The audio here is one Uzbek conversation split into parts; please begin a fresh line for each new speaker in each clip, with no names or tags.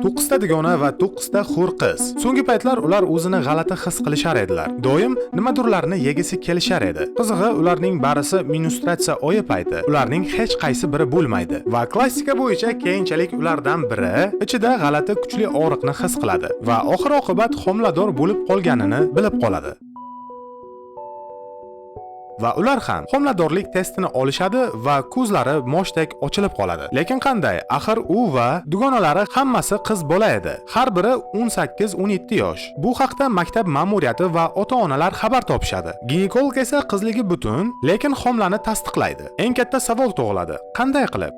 9 ta dugona va 9 ta hur qiz. So'nggi paytlar ular o'zini g'alati his qilishar edilar. Doim nimadirlarni yegisi kelishar edi. Qizig'i, ularning barisi menstruatsiya oyi payti ularning hech qaysi biri bo'lmaydi va klassika bo'yicha keyinchalik ulardan biri ichida g'alati kuchli og'riqni his qiladi va oxir-oqibat homilador bo'lib qolganini bilib qoladi. Va ular ham homiladorlik testini olishadi va ko'zlari moshdek ochilib qoladi. Lekin qanday? Axir u va dugonalari hammasi qiz bola edi. Har biri 18-17 yosh. Bu haqda maktab ma'muriyati va ota-onalar xabar topishadi. Ginekolog esa qizligi butun, lekin homilani tasdiqlaydi. Eng katta savol tug'iladi. Qanday qilib?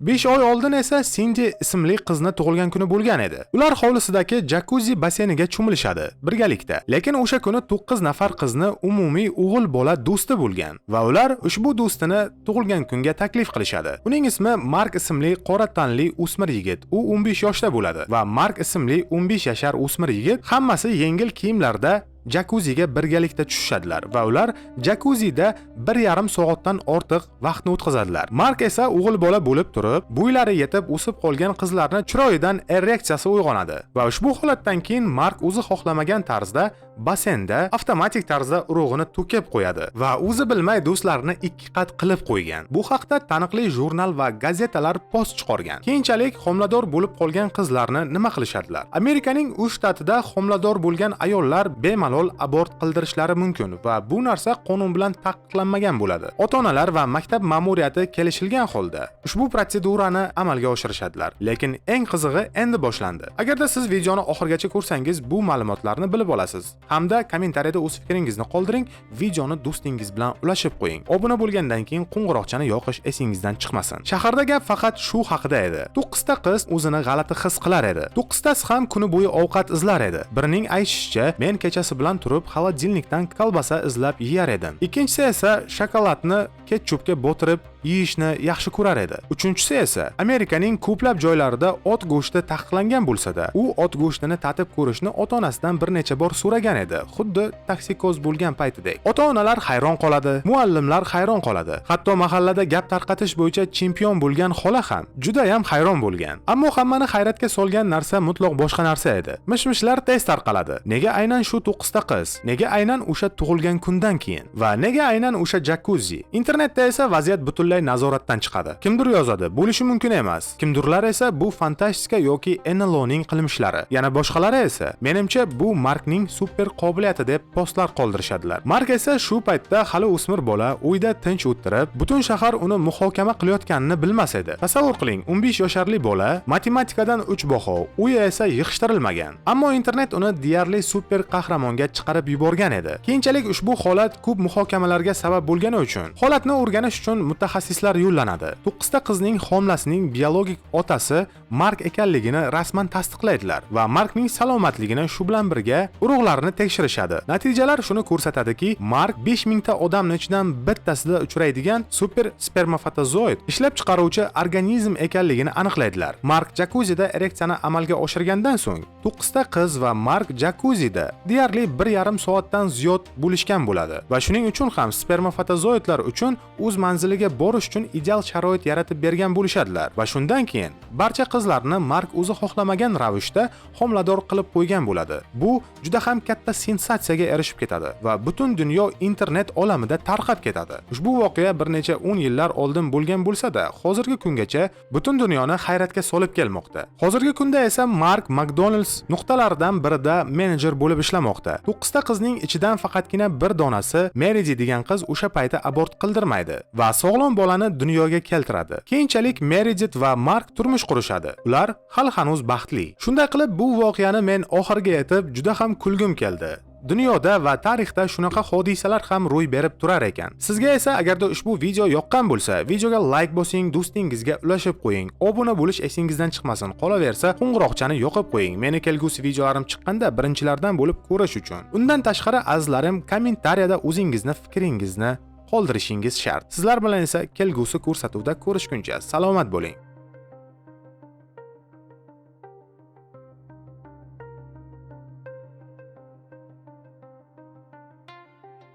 5 oy oldin esa Cindy ismli qizni tug'ilgan kuni bo'lgan edi. Ular hovlisidagi jakuzi baseyniga cho'milishadi birgalikda. Lekin o'sha kuni 9 nafar qizni umumiy o'g'il bola do'sti bo'lgan va ular ushbu do'stini tug'ilgan kunga taklif qilishadi. Uning ismi Mark ismli qora tanli o'smir yigit. U 15 yoshda bo'ladi va Mark ismli 15 yashar o'smir yigit hammasi yengil kiyimlarda jakuziga birgalikda tushishadilar va ular jakuzida 1,5 soatdan ortiq vaqtni o'tkazadilar. Mark esa o'g'il bola bo'lib turib, bo'ylari yetib o'sib qolgan qizlarning chiroyidan ereksiyasi uyg'onadi va ushbu holatdan keyin Mark o'zi xohlamagan tarzda basenda avtomatik tarzda urug'ini to'kib qo'yadi va o'zi bilmay do'stlarini 2 qat qilib qo'ygan. Bu haqda taniqli jurnal va gazetalar post chiqargan. Keyinchalik homilador bo'lib qolgan qizlarni nima qilishadilar? Amerikaning 3 shtatida homilador bo'lgan ayollar bemalol abort qildirishlari mumkin va bu narsa qonun bilan taqiqlanmagan bo'ladi. Ota-onalar va maktab ma'muriyati kelishilgan holda ushbu protsedurani amalga oshirishadilar. Lekin eng qizig'i endi boshlandi. Agarda siz videoni oxirigacha ko'rsangiz, bu ma'lumotlarni bilib olasiz. Hamda kommentariyada o'z fikringizni qoldiring, videoni do'stingiz bilan ulashib qo'ying. Obuna bo'lgandan keyin qo'ng'iroqchani yoqish esingizdan chiqmasin. Shaharda gap faqat shu haqida edi. 9 ta qiz o'zini g'alati his qilar edi. 9 tasi ham kuni bo'yi ovqat izlar edi. Birining aytishicha, men kechasi bilan turib xolodilnikdan kolbasa izlab yeyar edim. Ikkinchisi esa shokoladni ketchupga botirib yeyishni yaxshi ko'rar edi. Uchinchisi esa Amerikaning ko'plab joylarida ot go'shti taqiqlangan bo'lsa-da, u ot go'shtini tatib ko'rishni ota-onasidan bir necha bor so'ragan edi, xuddi toksikoz bo'lgan paytidek. Ota-onalar hayron qoladi, muallimlar hayron qoladi. Hatto mahallada gap tarqatish bo'yicha chempion bo'lgan xola ham juda ham hayron bo'lgan. Ammo hammani hayratga solgan narsa mutlaq boshqa narsa edi. Mishmishlar tez tarqaladi. Nega aynan shu 9 ta qiz? Nega aynan o'sha tug'ilgan kundan keyin? Va nega aynan o'sha jakuzi? Internetda esa vaziyat butunlay nazoratdan chiqadi. Kimdir yozadi, bo'lishi mumkin emas. Kimdirlar esa bu fantastika yoki NLOning qilmishlari. Yana boshqalari esa, menimcha bu Markning super qobiliyati deb postlar qoldirishadilar. Mark esa shu paytda hali o'smir bola, uyda tinch o'tirib, butun shahar uni muhokama qilayotganini bilmas edi. Tasavvur qiling, 15 yosharli bola, matematikadan 3 baho, uyi esa yig'ishtirilmagan. Ammo internet uni deyarli super qahramonga chiqarib yuborgan edi. Keyinchalik ushbu holat ko'p muhokamalarga sabab bo'lgani uchun holatni o'rganish uchun mutaxassislar yo'llanadi. 9 ta qizning homilasining biologik otasi Mark ekanligini rasman tasdiqlaydilar va Markning salomatligini shu bilan birga urug'larini tekshirishadi. Natijalar shuni ko'rsatadiki, Mark 5000 ta odamning ichidan bittasida uchraydigan super spermatozoid ishlab chiqaruvchi organizm ekanligini aniqlaydilar. Mark jakuzida ereksiyani amalga oshirgandan so'ng 9 ta qiz va Mark jakuzida deyarli 1,5 soatdan ziyod bo'lishgan bo'ladi va shuning uchun ham spermatozoidlar uchun o'z manziliga borish uchun ideal sharoit yaratib bergan bo'lishadilar va shundan keyin barcha qizlarni Mark o'zi xohlamagan ravishda homilador qilib qo'ygan bo'ladi. Bu juda ham katta sensatsiyaga erishib ketadi va butun dunyo internet olamida tarqab ketadi. Ushbu voqea bir necha 10 yillar oldin bo'lgan bo'lsa-da, hozirgi kungacha butun dunyoni hayratga solib kelmoqda. Hozirgi kunda esa Mark McDonald's nuqtalaridan birida menejer bo'lib ishlamoqda. 9 ta qizning ichidan faqatgina bir donasi Mary degan qiz o'sha paytda abort qildirmaydi va sog'lom bolani dunyoga keltiradi. Keyinchalik Meredith va Mark turmush qurishadi. Ular hali hanuz baxtli. Shunday qilib bu voqeani men oxiriga yetib juda ham kulgim keldi. Dunyoda va tarixda shunaqa hodisalar ham ro'y berib turar ekan. Sizga esa agarda ushbu video yoqqan bo'lsa, videoga like bosing, do'stingizga ulashib qo'ying. Obuna bo'lish esingizdan chiqmasin. Qolaversa, qo'ng'iroqchani yoqib qo'ying. Meni kelgusi videolarim chiqqanda birinchilardan bo'lib ko'rish uchun. Undan tashqari azizlarim, kommentariyada o'zingizni fikringizni qoldirishingiz shart. Sizlar bilan esa kelgusi ko'rsatuvda ko'rishguncha salomat bo'ling.